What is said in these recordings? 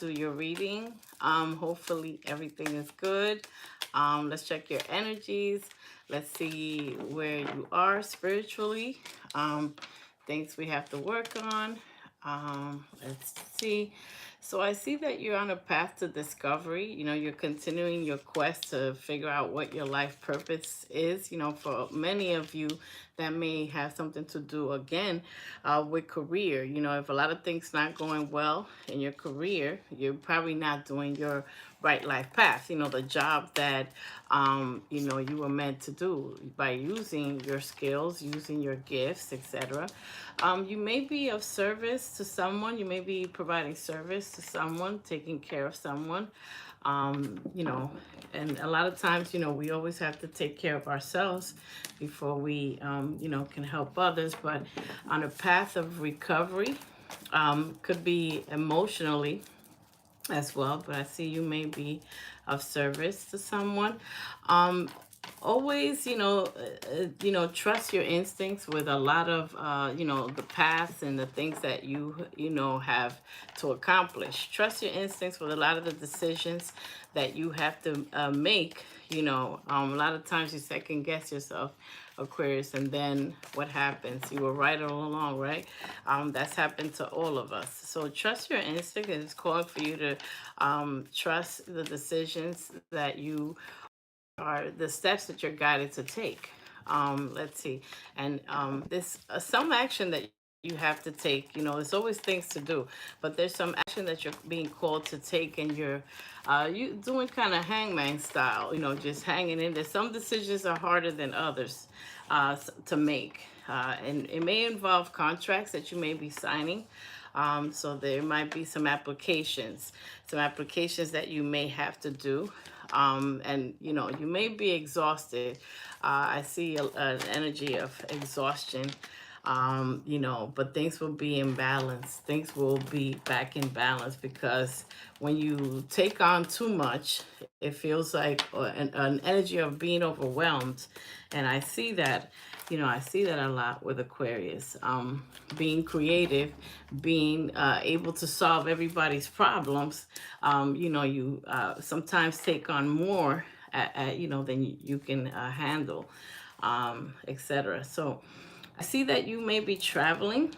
do your reading. Hopefully everything is good. Let's check your energies. Let's see where you are spiritually. Um, Things we have to work on. Let's see. So I see that you're on a path to discovery. You're continuing your quest to figure out what your life purpose is. For many of you, that may have something to do again with career. If a lot of things not going well in your career, you're probably not doing your right life path. The job that you were meant to do by using your skills, using your gifts, etc. You may be of service to someone. You may be providing service to someone, taking care of someone. Um, you know, and a lot of times, we always have to take care of ourselves before we, can help others. But on a path of recovery, could be emotionally as well, but I see you may be of service to someone. Um, Always, trust your instincts with a lot of, the past and the things that you have to accomplish. Trust your instincts with a lot of the decisions that you have to make. A lot of times you second guess yourself, Aquarius, and then what happens? You were right all along, right? That's happened to all of us. So trust your instinct, and it's calling for you to trust the decisions that you are, the steps that you're guided to take. Let's see, and this some action that you have to take. There's always things to do, but there's some action that you're being called to take, and you're you doing kind of hangman style. Just hanging in there. Some decisions are harder than others to make, and it may involve contracts that you may be signing. So there might be some applications that you may have to do. And you may be exhausted. I see an energy of exhaustion. But things will be in balance. Things will be back in balance, because when you take on too much, it feels like an energy of being overwhelmed. And I see that a lot with Aquarius. Being creative, being able to solve everybody's problems. You sometimes take on more, than you can handle, etc. So I see that you may be traveling.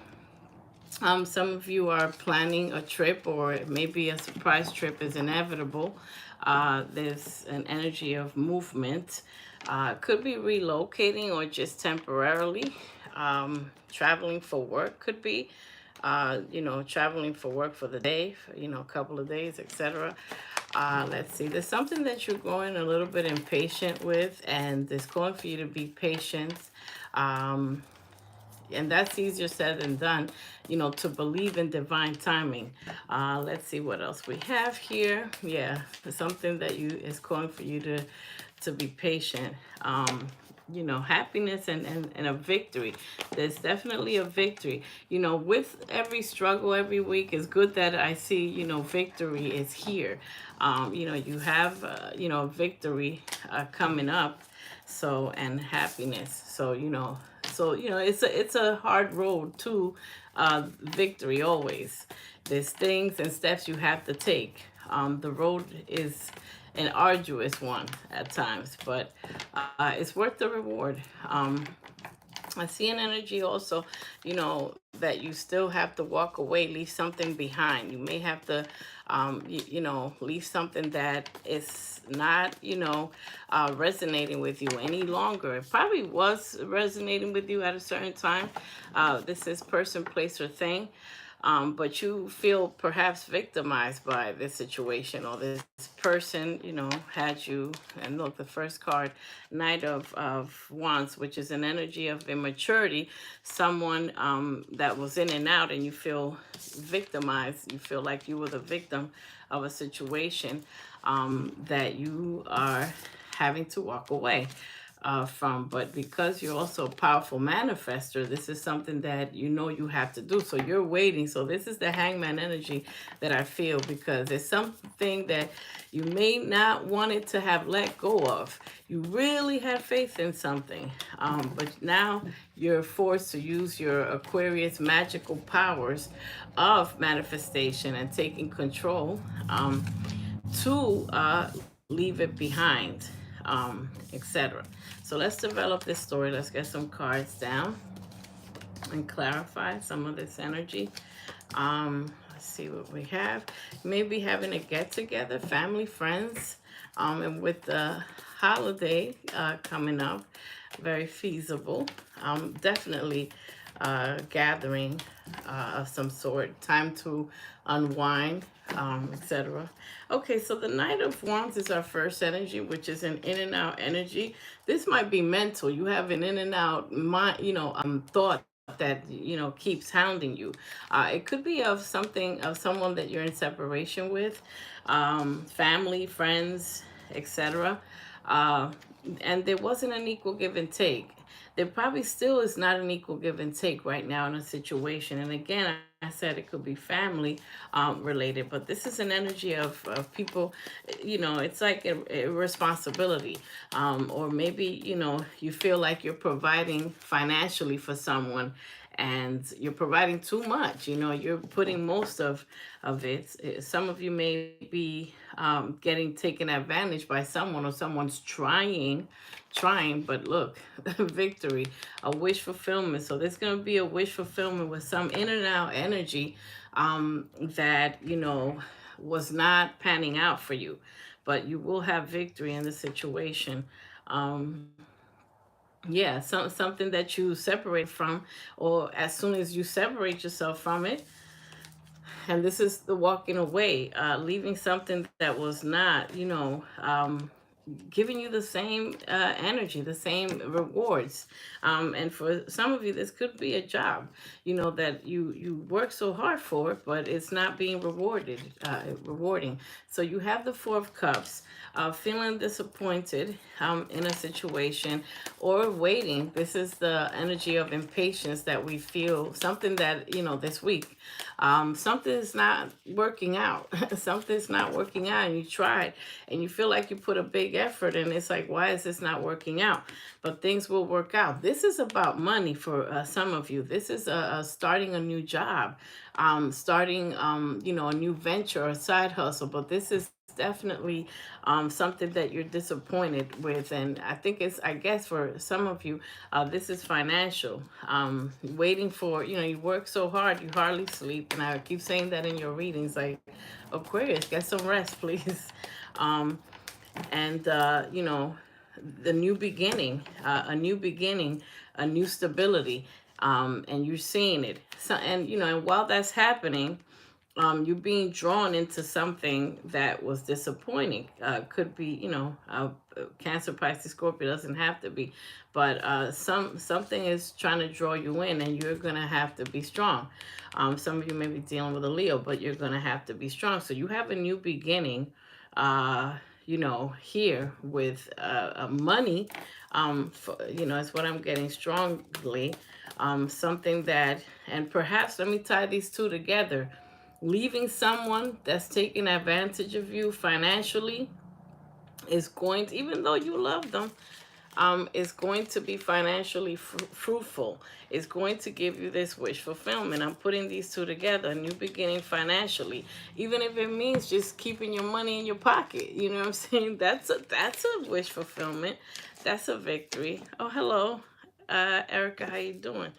Some of you are planning a trip, or maybe a surprise trip is inevitable. There's an energy of movement. Could be relocating or just temporarily. Traveling for work could be. Traveling for work for the day, a couple of days, etc. Let's see. There's something that you're growing a little bit impatient with, and it's calling for you to be patient. Um, and that's easier said than done, to believe in divine timing. Let's see what else we have here. Yeah, something that you is calling for you to be patient. Happiness and a victory. There's definitely a victory. With every struggle every week, it's good that I see, victory is here. You have, victory coming up. So, and happiness. So it's a hard road to victory always. There's things and steps you have to take. The road is an arduous one at times, but it's worth the reward. I see an energy also, that you still have to walk away, leave something behind. You may have to, leave something that is not, resonating with you any longer. It probably was resonating with you at a certain time. This is person, place, or thing. But you feel perhaps victimized by this situation, or this person, had you. And look, the first card, Knight of Wands, which is an energy of immaturity. Someone that was in and out, and you feel victimized. You feel like you were the victim of a situation that you are having to walk away. from. But because you're also a powerful manifester, this is something that you know you have to do. So you're waiting. So this is the hangman energy that I feel, because it's something that you may not want it to have let go of. You really had faith in something, but now you're forced to use your Aquarius magical powers of manifestation and taking control, to leave it behind, etc. So let's develop this story. Let's get some cards down and clarify some of this energy. Let's see what we have. Maybe having a get together, family, friends, and with the holiday coming up, very feasible. Definitely gathering of some sort, time to unwind, etc. Okay, so the Knight of Wands is our first energy, which is an in and out energy. This might be mental. You have an in and out mind, thought that keeps hounding you. It could be of something, of someone that you're in separation with, family, friends, etc. And there wasn't an equal give and take. There probably still is not an equal give and take right now in a situation. And again, I said it could be family related, but this is an energy of people, it's like a responsibility. Or maybe, you feel like you're providing financially for someone, and you're providing too much. You're putting most of it. Some of you may be getting taken advantage by someone, or someone's trying, but look, victory, a wish fulfillment. So there's going to be a wish fulfillment with some in and out energy that was not panning out for you, but you will have victory in the situation. um yeah, something that you separate from, or as soon as you separate yourself from it, and this is the walking away, leaving something that was not, giving you the same energy, the same rewards. And for some of you, this could be a job, that you work so hard for, but it's not being rewarding. So you have the Four of Cups, feeling disappointed in a situation, or waiting. This is the energy of impatience that we feel, something that, this week, something's not working out. Something's not working out, and you tried, and you feel like you put a big effort, and it's like, why is this not working out? But things will work out. This is about money for some of you. This is starting a new job, starting a new venture, a side hustle. But this is definitely something that you're disappointed with. And I guess for some of you, this is financial. Waiting for, you work so hard, you hardly sleep. And I keep saying that in your readings, like, Aquarius, get some rest, please. And the new beginning, a new stability, and you're seeing it. So, and while that's happening, you're being drawn into something that was disappointing. Could be, Cancer, Pisces, Scorpio, doesn't have to be, but something is trying to draw you in, and you're gonna have to be strong. Some of you may be dealing with a Leo, but you're gonna have to be strong. So you have a new beginning, here with money. Is what I'm getting strongly. Something that, and perhaps let me tie these two together. Leaving someone that's taking advantage of you financially is going to, even though you love them, is going to be financially fruitful. It's going to give you this wish fulfillment. I'm putting these two together, a new beginning financially, even if it means just keeping your money in your pocket. You know what I'm saying? That's a wish fulfillment. That's a victory. Oh, hello, Erica. How you doing?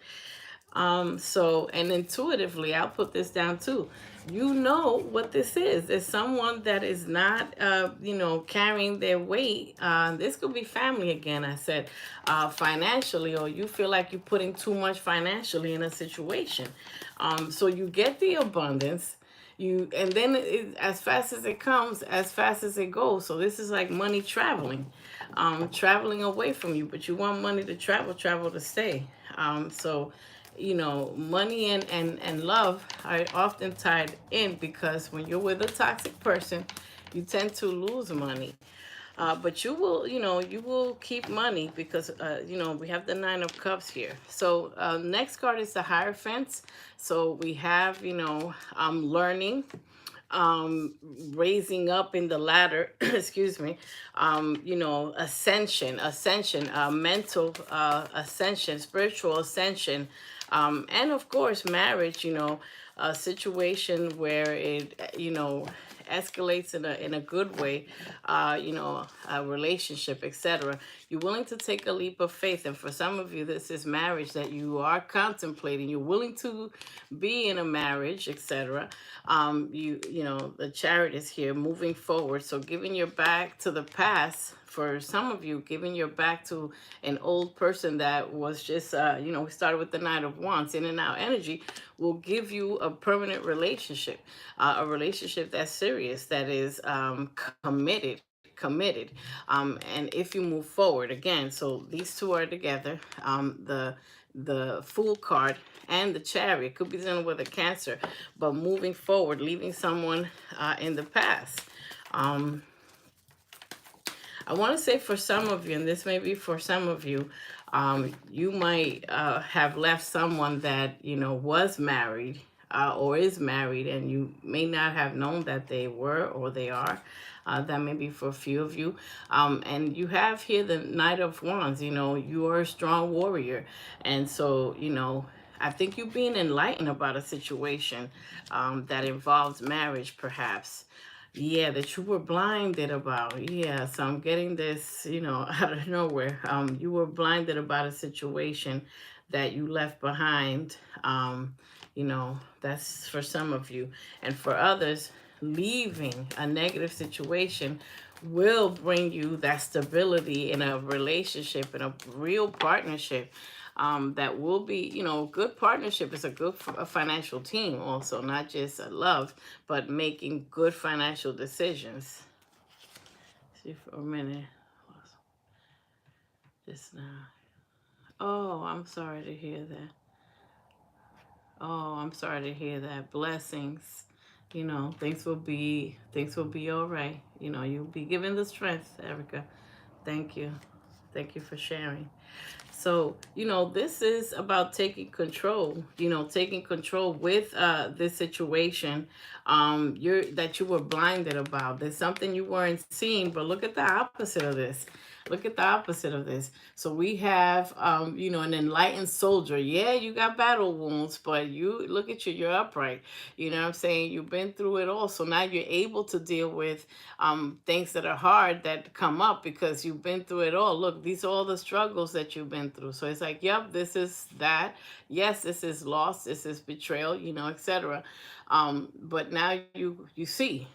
So, and intuitively, I'll put this down too. You know what this is. There's someone that is not, carrying their weight. This could be family again, I said, financially, or you feel like you're putting too much financially in a situation. So you get the abundance, and then as fast as it comes, as fast as it goes. So this is like money traveling, traveling away from you, but you want money to travel to stay. So money and love are often tied in, because when you're with a toxic person, you tend to lose money. But you will, you will keep money because, we have the Nine of Cups here. So next card is the Hierophant. So we have, learning, um, raising up in the ladder, excuse me, ascension, mental ascension, spiritual ascension, and of course, marriage, a situation where it, escalates in a good way, a relationship, etc. You're willing to take a leap of faith. And for some of you, this is marriage that you are contemplating. You're willing to be in a marriage, etc. The Chariot is here, moving forward. So giving your back to the past, for some of you, giving your back to an old person that was just, we started with the Knight of Wands, in and out energy, will give you a permanent relationship, a relationship that's serious, that is committed. And if you move forward again, so these two are together, the Fool card and the Chariot could be dealing with a Cancer, but moving forward, leaving someone in the past. um I want to say for some of you, and this may be for some of you, you might have left someone that, was married, or is married, and you may not have known that they were or they are. That may be for a few of you. And you have here the Knight of Wands. You are a strong warrior. And so, I think you're being enlightened about a situation that involves marriage, perhaps. Yeah, that you were blinded about. Yeah, so I'm getting this, out of nowhere. You were blinded about a situation that you left behind. That's for some of you. And for others, leaving a negative situation will bring you that stability in a relationship, in a real partnership, that will be, good partnership is a good a financial team also, not just a love, but making good financial decisions. See for a minute. Just now. Oh, I'm sorry to hear that. Oh, I'm sorry to hear that. Blessings. Things will be all right. You'll be given the strength, Erica. Thank you. Thank you for sharing. So, this is about taking control, taking control with this situation, that you were blinded about. There's something you weren't seeing, but look at the opposite of this. Look at the opposite of this. So we have, an enlightened soldier. Yeah, you got battle wounds, but you look at you, you're upright. You know what I'm saying? You've been through it all. So now you're able to deal with things that are hard that come up because you've been through it all. Look, these are all the struggles that you've been through. So it's like, yep, this is that. Yes, this is loss. This is betrayal, etc. But now you see,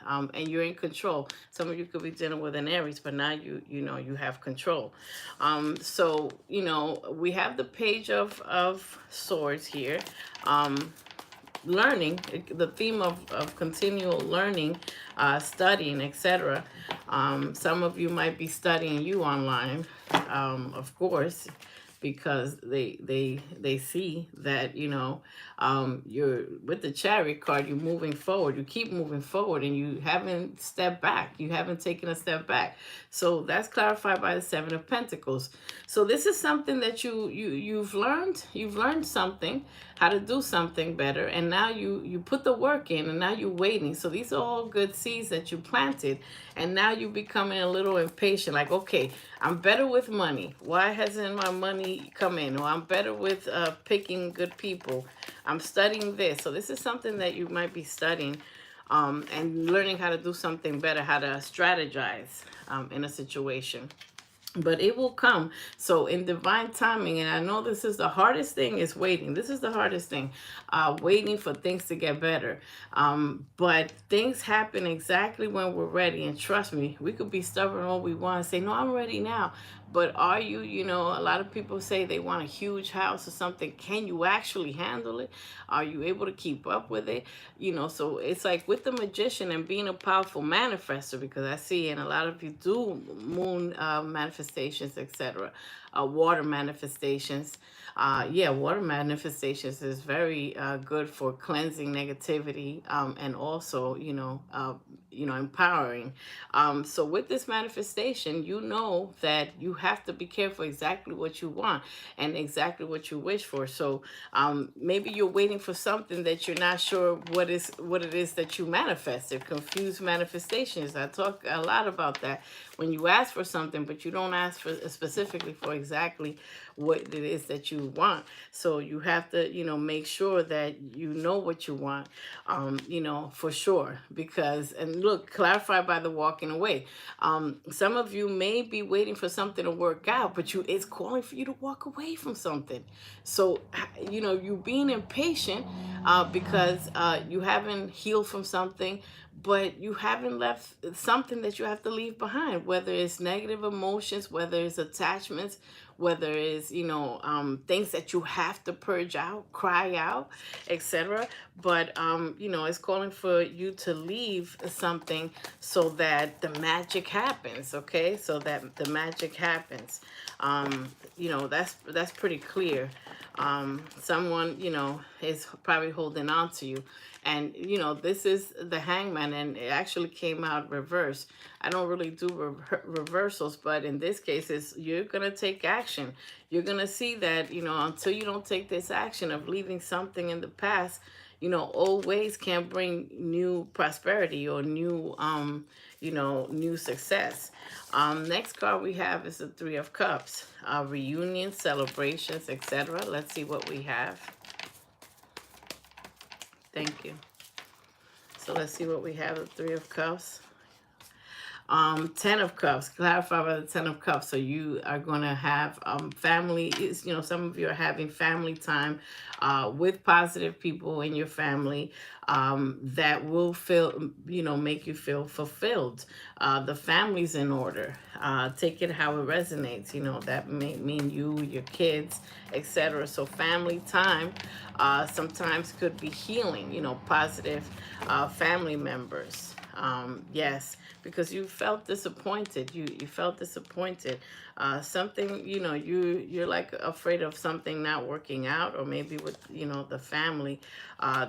and you're in control. Some of you could be dealing with an Aries, but now you have control. So we have the Page of Swords here. Learning, the theme of continual learning, studying, etc. Some of you might be studying you online, of course, because they see that you're with the Chariot card. You're moving forward, you keep moving forward, and you haven't stepped back, you haven't taken a step back. So that's clarified by the Seven of Pentacles. So this is something that you've learned something, how to do something better, and now you put the work in, and now you're waiting. So these are all good seeds that you planted, and now you're becoming a little impatient, like, okay, I'm better with money. Why hasn't my money come in? Or I'm better with picking good people. I'm studying this. So this is something that you might be studying, and learning how to do something better, how to strategize in a situation. But it will come. So in divine timing, and I know this is the hardest thing, is waiting. This is the hardest thing, waiting for things to get better. But things happen exactly when we're ready. And trust me, we could be stubborn all we want and say, no, I'm ready now. But are you, a lot of people say they want a huge house or something. Can you actually handle it? Are you able to keep up with it? So it's like with the Magician and being a powerful manifester, because I see, and a lot of you do moon manifestations, etc. Water manifestations. Water manifestations is very good for cleansing negativity, and also, empowering. So with this manifestation, you know that you have to be careful exactly what you want and exactly what you wish for. So maybe you're waiting for something that you're not sure what it is that you manifested. Confused manifestations. I talk a lot about that. When you ask for something, but you don't ask for specifically for exactly what it is that you want. So you have to, make sure that you know what you want, for sure. Because, and look, clarify by the walking away. Some of you may be waiting for something to work out, but it's calling for you to walk away from something. So, you being impatient because you haven't healed from something, but you haven't left something that you have to leave behind, whether it's negative emotions, whether it's attachments, whether it's things that you have to purge out, cry out, etc. But it's calling for you to leave something so that the magic happens. Okay, so that the magic happens. That's pretty clear. Someone is probably holding on to you, and this is the Hangman, and it actually came out reverse. I don't really do reversals, but in this case, you're gonna take action. You're gonna see that until you don't take this action of leaving something in the past, old ways can't bring new prosperity or new success. Next card we have is the Three of Cups. Reunions, celebrations, etc. Let's see what we have. Thank you. So let's see what we have. The Three of Cups. Ten of Cups. Clarify by the Ten of Cups. So you are going to have family. Some of you are having family time with positive people in your family that will make you feel fulfilled. The family's in order. Take it how it resonates. That may mean you, your kids, etc. So family time sometimes could be healing. Positive family members. Yes, because you felt disappointed. You felt disappointed. Something, you're like afraid of something not working out, or maybe with, the family.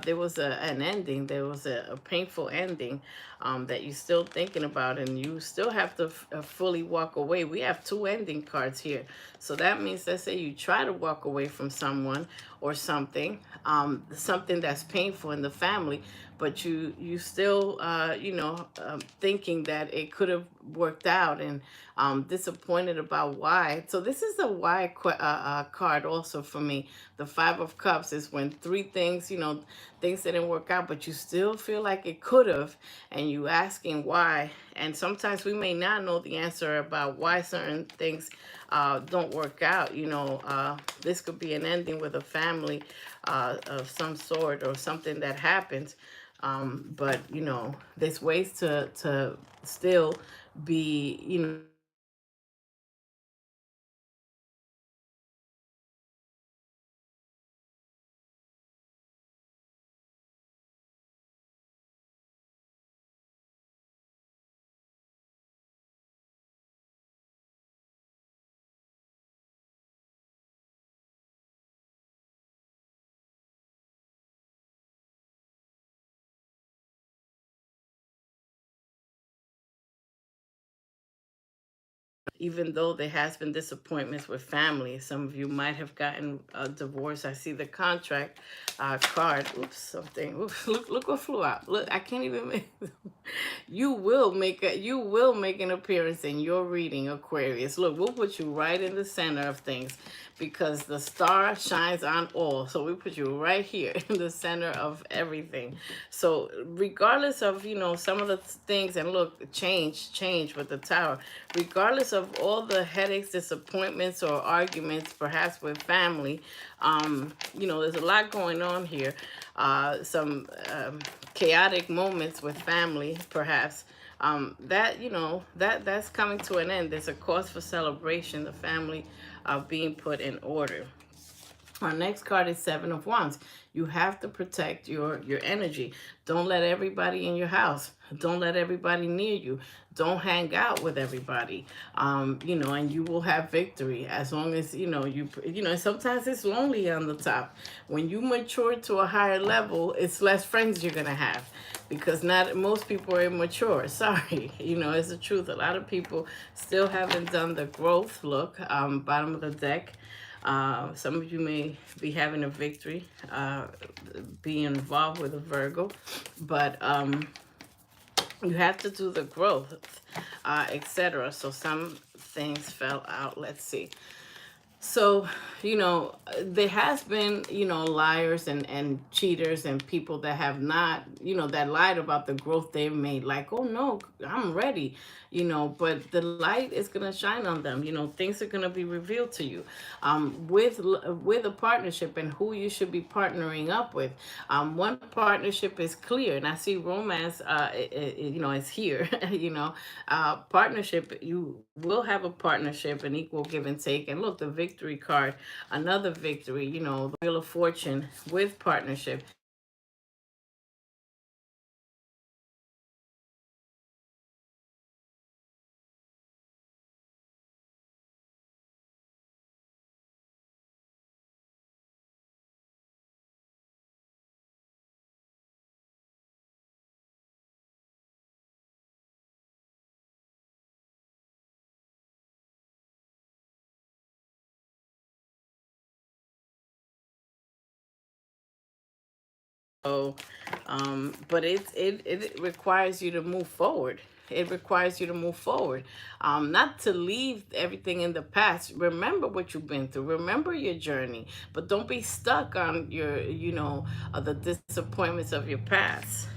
There was an ending. There was a painful ending that you're still thinking about, and you still have to fully walk away. We have two ending cards here. So that means, let's say you try to walk away from someone or something, something that's painful in the family, but you still thinking that it could have worked out, and disappointed about why. So this is a why card also for me. The Five of Cups is when three things, things didn't work out, but you still feel like it could have, and you asking why. And sometimes we may not know the answer about why certain things don't work out. This could be an ending with a family of some sort, or something that happens. But there's ways to still be, even though there has been disappointments with family. Some of you might have gotten a divorce. I see the contract card. Oops, something. Oops, look what flew out. Look, I can't even make. You will make an appearance in your reading, Aquarius. Look, we'll put you right in the center of things, because the star shines on all. So we put you right here in the center of everything. So regardless of, some of the things, and look, change with the Tower, regardless of all the headaches, disappointments, or arguments, perhaps with family, there's a lot going on here. Some chaotic moments with family, perhaps. That's coming to an end. There's a cause for celebration. The family being put in order. Our next card is Seven of Wands. You have to protect your energy. Don't let everybody in your house. Don't let everybody near you. Don't hang out with everybody. And you will have victory as long as sometimes it's lonely on the top. When you mature to a higher level, it's less friends you're gonna have because not most people are immature. Sorry, it's the truth. A lot of people still haven't done the growth. Look, bottom of the deck. Some of you may be having a victory, being involved with a Virgo, but you have to do the growth, etc. So some things fell out. Let's see. So, there has been, liars and cheaters and people that have not, that lied about the growth they've made. Like, oh no, I'm ready, but the light is going to shine on them. Things are going to be revealed to you with a partnership and who you should be partnering up with. One partnership is clear, and I see romance, is here, partnership, you will have a partnership, an equal give and take. And look, the victory card, another victory, the wheel of fortune with partnership. So, but it requires you to move forward. It requires you to move forward, not to leave everything in the past. Remember what you've been through. Remember your journey, but don't be stuck on the disappointments of your past.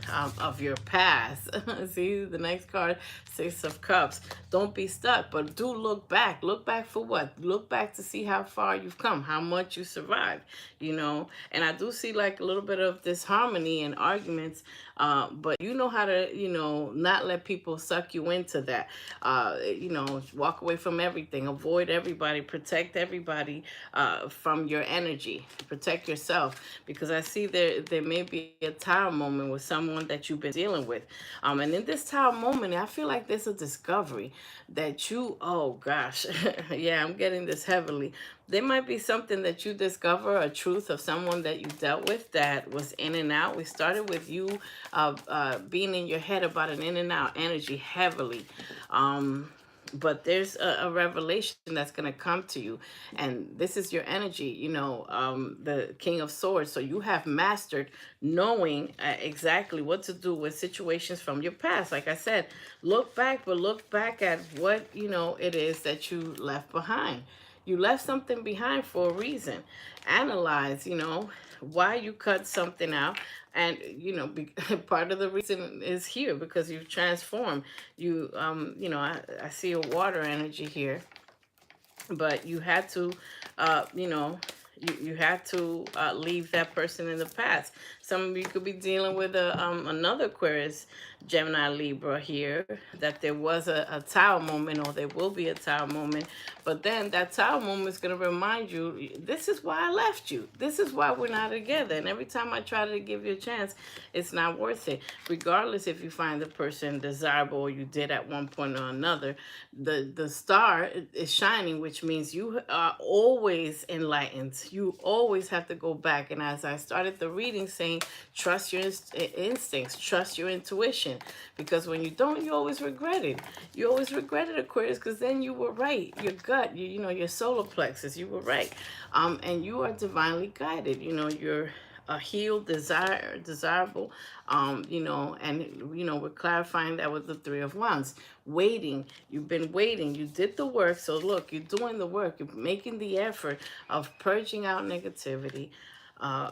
See the next card, Six of Cups. Don't be stuck, but do look back. Look back for what? Look back to see how far you've come, how much you survived. And I do see like a little bit of disharmony and arguments, but you know how to not let people suck you into that. Walk away from everything, avoid everybody, protect everybody, from your energy, protect yourself, because I see there may be a tower moment with someone that you've been dealing with, and in this tower moment I feel like there's a discovery that oh gosh, yeah, I'm getting this heavily. There might be something that you discover, a truth of someone that you dealt with that was in and out. We started with you being in your head about an in and out energy heavily. But there's a revelation that's going to come to you. And this is your energy, the King of Swords. So you have mastered knowing exactly what to do with situations from your past. Like I said, look back, but look back at what, it is that you left behind. You left something behind for a reason. Analyze, why you cut something out. And, part of the reason is here because you've transformed. I see a water energy here, but you had to, you had to leave that person in the past. Some of you could be dealing with another Aquarius, Gemini, Libra here, that there was a tower moment, or there will be a tower moment. But then that tower moment is going to remind you, this is why I left you. This is why we're not together. And every time I try to give you a chance, it's not worth it. Regardless if you find the person desirable or you did at one point or another, the star is shining, which means you are always enlightened. You always have to go back. And as I started the reading saying, trust your instincts, trust your intuition, because when you don't, you always regret it. You always regret it, Aquarius, because then you were right. Your gut, your solar plexus, you were right. And you are divinely guided. You're a healed, desirable, and we're clarifying that with the Three of Wands. Waiting, you've been waiting, you did the work. So look, you're doing the work, you're making the effort of purging out negativity,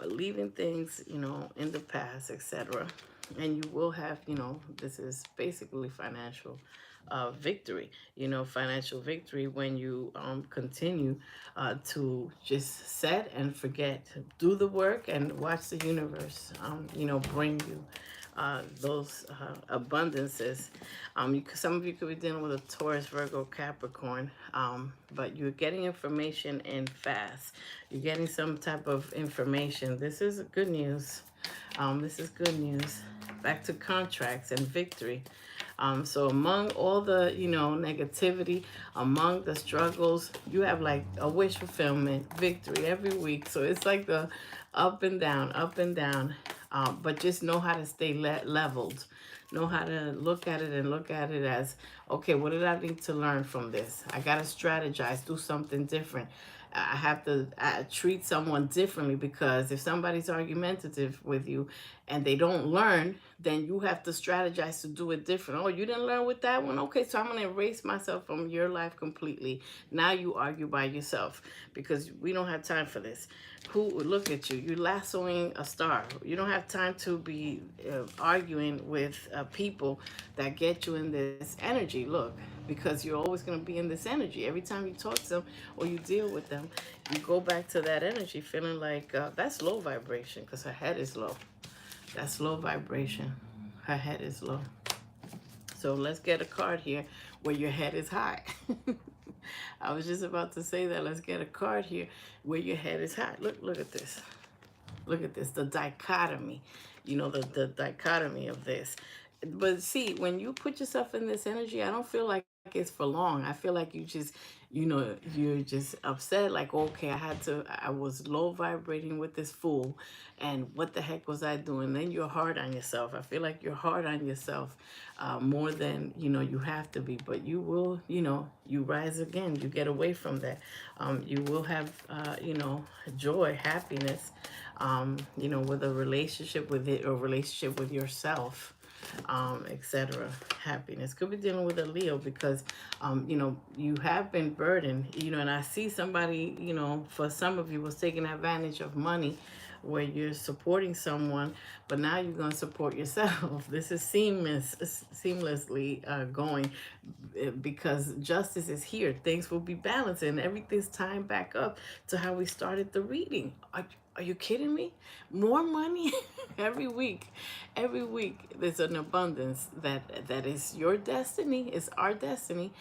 leaving things, in the past, etc. And you will have, this is basically financial victory, financial victory when you continue to just set and forget, do the work, and watch the universe, bring you those abundances. Some of you could be dealing with a Taurus, Virgo, Capricorn, but you're getting information in fast. You're getting some type of information. This is good news. This is good news. Back to contracts and victory. So among all the, negativity, among the struggles, you have like a wish fulfillment, victory every week. So it's like the up and down, up and down. But just know how to stay leveled. Know how to look at it and look at it as, okay, what did I need to learn from this? I got to strategize, do something different. I have to treat someone differently, because if somebody's argumentative with you and they don't learn, then you have to strategize to do it different. Oh, you didn't learn with that one? Okay, so I'm going to erase myself from your life completely. Now you argue by yourself, because we don't have time for this. Look at you. You're lassoing a star. You don't have time to be arguing with people that get you in this energy. Look, because you're always going to be in this energy. Every time you talk to them or you deal with them, you go back to that energy feeling like that's low vibration, because her head is low. That's low vibration. Her head is low. So let's get a card here where your head is high. I was just about to say that. Let's get a card here where your head is high. Look at this. Look at this. The dichotomy. The dichotomy of this. But see, when you put yourself in this energy, I don't feel like it's for long. I feel like you're just upset. Like, okay, I was low vibrating with this fool. And what the heck was I doing? Then you're hard on yourself. I feel like you're hard on yourself more than, you have to be. But you will, you rise again. You get away from that. You will have, joy, happiness, with a relationship with it, or relationship with yourself, etc. Happiness. Could be dealing with a Leo, because, you have been burdened, and I see somebody, for some of you was taking advantage of money, where you're supporting someone, but now you're going to support yourself. This is seamlessly going, because justice is here. Things will be balanced, and everything's tying back up to how we started the reading. Are you kidding me? More money every week. Every week there's an abundance that is your destiny, it's our destiny.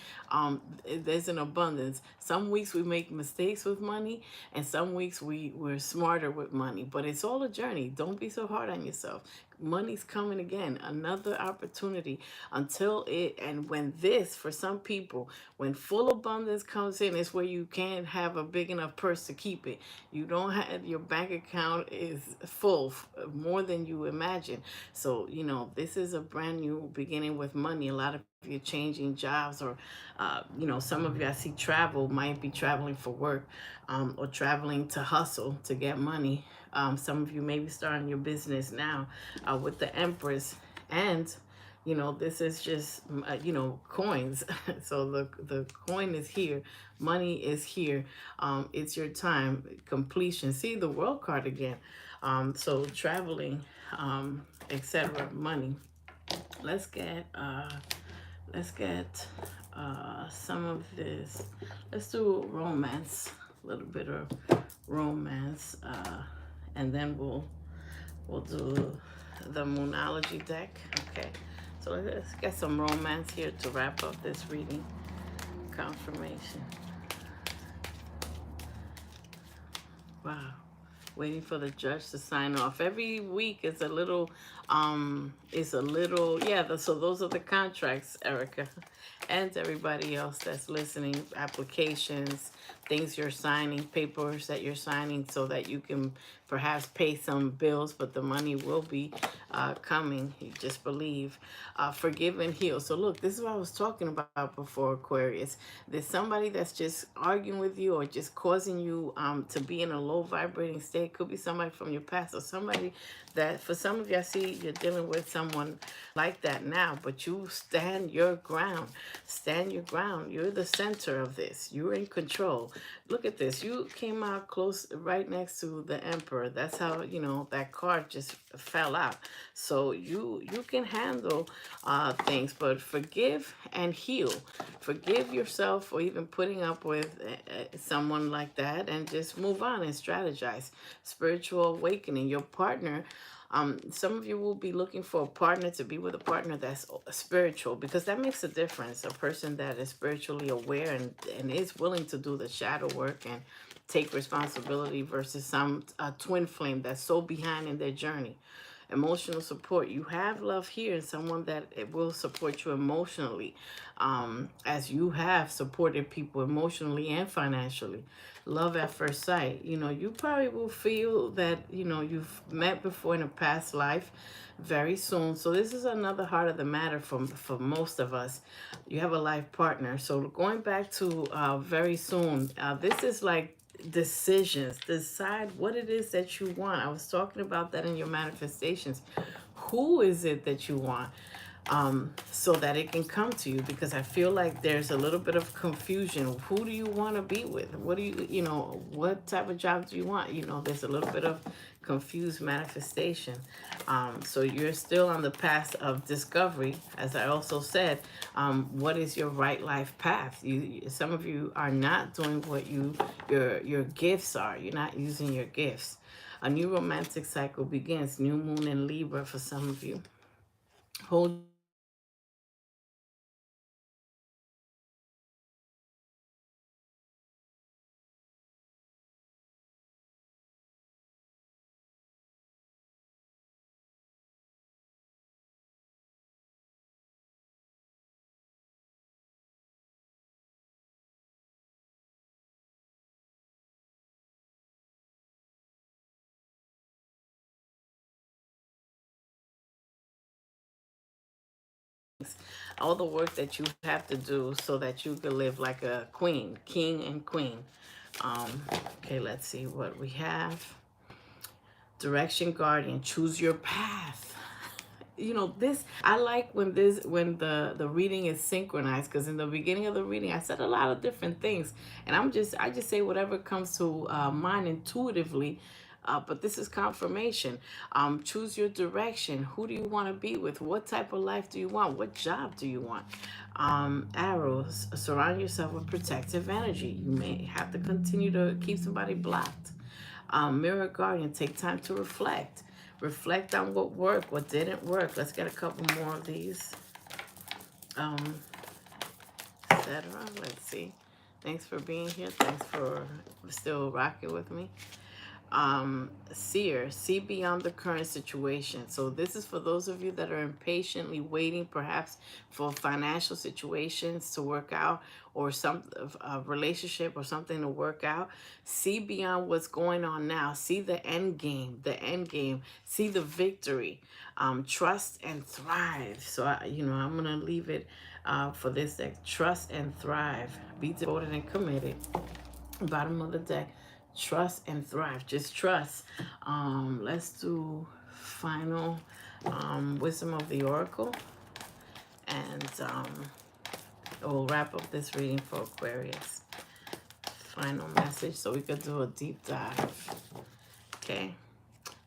There's an abundance. Some weeks we make mistakes with money, and some weeks we're smarter with money. But it's all a journey. Don't be so hard on yourself. Money's coming again, another opportunity, and when this, for some people, when full abundance comes in, it's where you can't have a big enough purse to keep it. You don't have, your bank account is full, more than you imagine. So, this is a brand new beginning with money. A lot of you changing jobs, or, some of you I see might be traveling for work, or traveling to hustle to get money. Some of you may be starting your business now with the Empress, and this is just coins. So the coin is here, money is here. It's your time, completion. See the world card again. So traveling, etc. Money. Let's get some of this. Let's do romance, a little bit of romance, and then we'll do the Moonology deck. Okay, so let's get some romance here to wrap up this reading. Confirmation. Wow. Waiting for the judge to sign off. Every week is a little, yeah, so those are the contracts, Erica, and everybody else that's listening, applications, things you're signing, papers that you're signing, so that you can perhaps pay some bills, but the money will be coming. You just believe. Forgive and heal. So look, this is what I was talking about before, Aquarius. There's somebody that's just arguing with you, or just causing you to be in a low vibrating state. It could be somebody from your past, or somebody that, for some of you, I see you're dealing with someone like that now, but you stand your ground. Stand your ground. You're the center of this. You're in control. Look at this. You came out close, right next to the Emperor. That's how, that card just fell out. So you can handle things, but forgive and heal. Forgive yourself for even putting up with someone like that, and just move on and strategize. Spiritual awakening. Your partner Some of you will be looking for a partner, to be with a partner that's spiritual, because that makes a difference. A person that is spiritually aware and is willing to do the shadow work and take responsibility, versus some twin flame that's so behind in their journey. Emotional support. You have love here, and someone that it will support you emotionally, as you have supported people emotionally and financially. Love at first sight. You probably will feel that you've met before in a past life very soon. So this is another heart of the matter for most of us. You have a life partner. So going back to very soon, this is like decisions. Decide what it is that you want. I was talking about that in your manifestations. Who is it that you want? So that it can come to you, because I feel like there's a little bit of confusion. Who do you want to be with? What do what type of job do you want? There's a little bit of confused manifestation. So you're still on the path of discovery, as I also said. What is your right life path? Some of you are not doing what your gifts are. You're not using your gifts. A new romantic cycle begins. New moon in Libra for some of you. Hold all the work that you have to do so that you can live like a queen, king and queen. Um, okay, let's see what we have. Direction guardian, choose your path. This, I like when the reading is synchronized, because in the beginning of the reading I said a lot of different things, and I just say whatever comes to mind intuitively. But this is confirmation. Choose your direction. Who do you want to be with? What type of life do you want? What job do you want? Arrows, surround yourself with protective energy. You may have to continue to keep somebody blocked. Mirror guardian, take time to reflect. Reflect on what worked, what didn't work. Let's get a couple more of these. Um, Etc. Let's see. Thanks for being here. Thanks for still rocking with me. Seer, see beyond the current situation. So this is for those of you that are impatiently waiting, perhaps for financial situations to work out, or some relationship or something to work out. See beyond what's going on now. See the end game. The end game. See the victory. Trust and thrive. So I'm gonna leave it for this deck. Trust and thrive. Be devoted and committed. Bottom of the deck. Trust and thrive. Just trust. Let's do final wisdom of the oracle, and we'll wrap up this reading for Aquarius. Final message, so we could do a deep dive. Okay.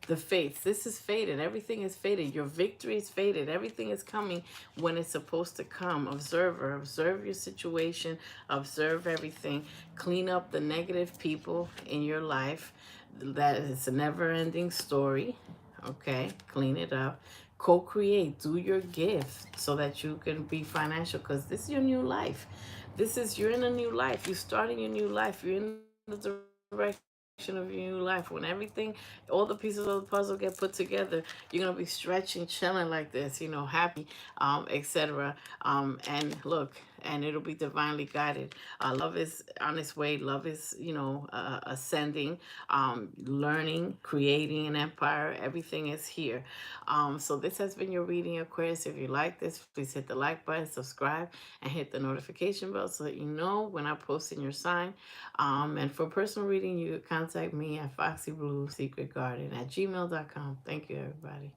The fates. This is fated. Everything is fated. Your victory is fated. Everything is coming when it's supposed to come. Observer. Observe your situation. Observe everything. Clean up the negative people in your life. That is a never-ending story. Okay? Clean it up. Co-create. Do your gift so that you can be financial, because this is your new life. You're in a new life. You're starting your new life. You're in the direction of your new life. When everything, all the pieces of the puzzle get put together, you're gonna be stretching, chilling like this, happy, etc. And look, and it'll be divinely guided. Love is on its way. Love is, ascending, learning, creating an empire. Everything is here. So this has been your reading, Aquarius. If you like this, please hit the like button, subscribe, and hit the notification bell so that you know when I post in your sign. And for personal reading, you can contact me at foxybluesecretgarden@gmail.com. Thank you, everybody.